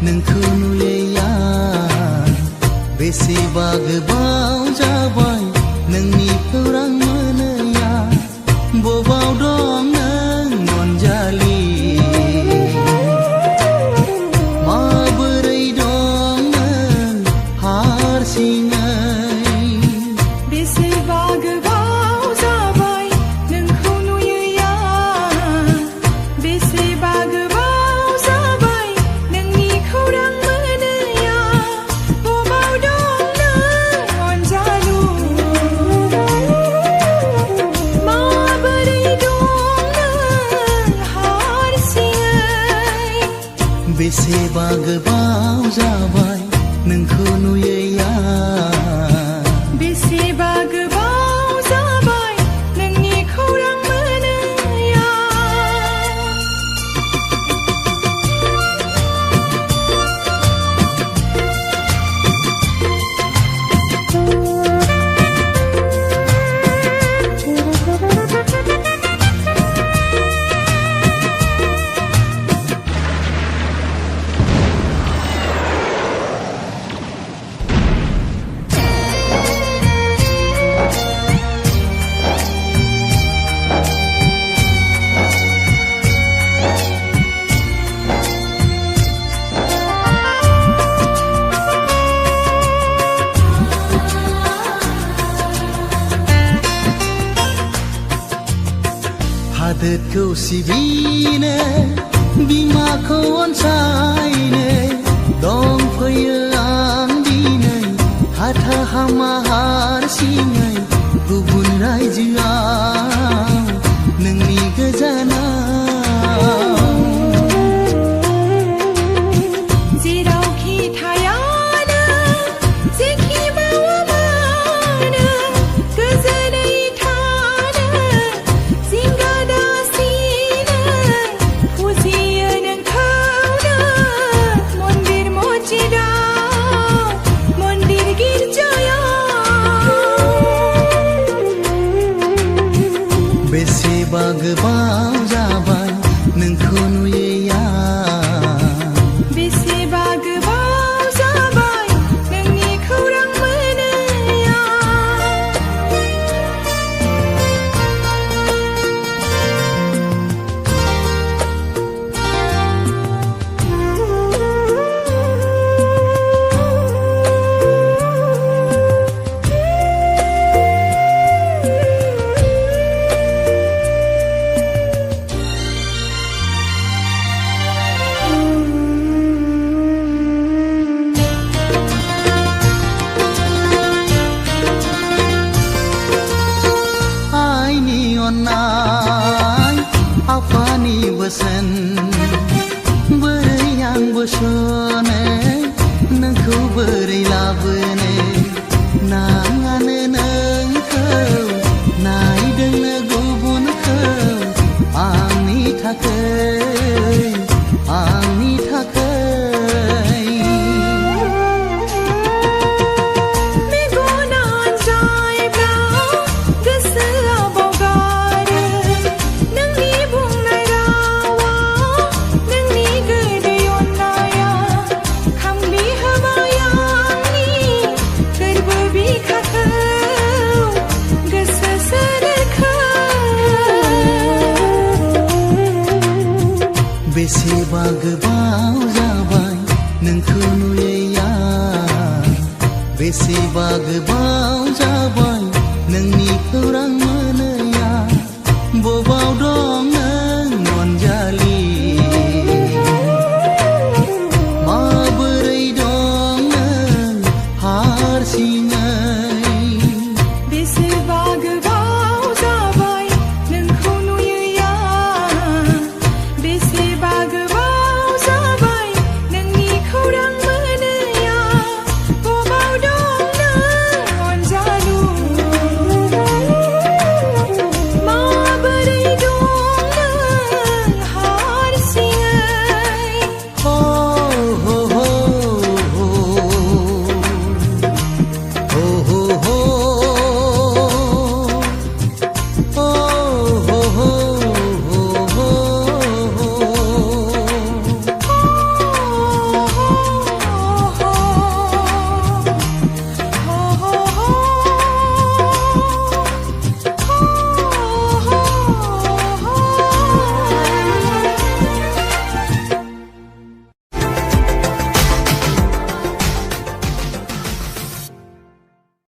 नोंखौ नुयैया बेसेबा गोबाव जाबाय नोंनि खौरां मोनैया बबाव दं नों अनजालि माबोरै दं नों हारसिङै बेसेबा गोबाव जाबाय नोंखौ नुयैया बेसेबा गोबाव जाबाय नोंनि खौरां मोनैया बबाव दं नों अनजालु माबोरै दं नों हारसिङै बेसेबा गोबाव जाबाय नोंखौ नुयैया बेसेबा गोबाव जाबाय नोंनि खौरां मोनैया हादोरखौ सिबिनो बिमाखौ अनसायनो दंफैयो आं दिनै हाथा हामा हारसिङै गुबुन रायजोआव नोंनि गोजानाव जेरावखि थायानो जेखि मावा मानो गोजोनै थानो जिंगा दासिनो फुजियो नोंखौनो मन्दिर मस्जिदाव मन्दिर गिर्जायाव बेसेबा गोबाव जाबाय नोंखौ नुयैया बेसेबा गोबाव जाबाय नोंनि खौरां मोनैया आइनि अननाय आफानि बोसोन बोरै आं बोसोनो नोंखौ बोरै लाबोनो नाङानो नोंखौ नायदोंनो गुबुनखौ आंनि थाखाय आंनि थाखाय मेगना जायब्ला गोसोआ बावगारो नोंनि बुंनाय रावा नोंनि गोदै अननाया खामग्लि होबाय आंनि गोरबो बिखाखौ गोसो सोलेरखौ बेसेबा गोबाव जाबाय नोंखौ नुयैया बेसेबा गोबाव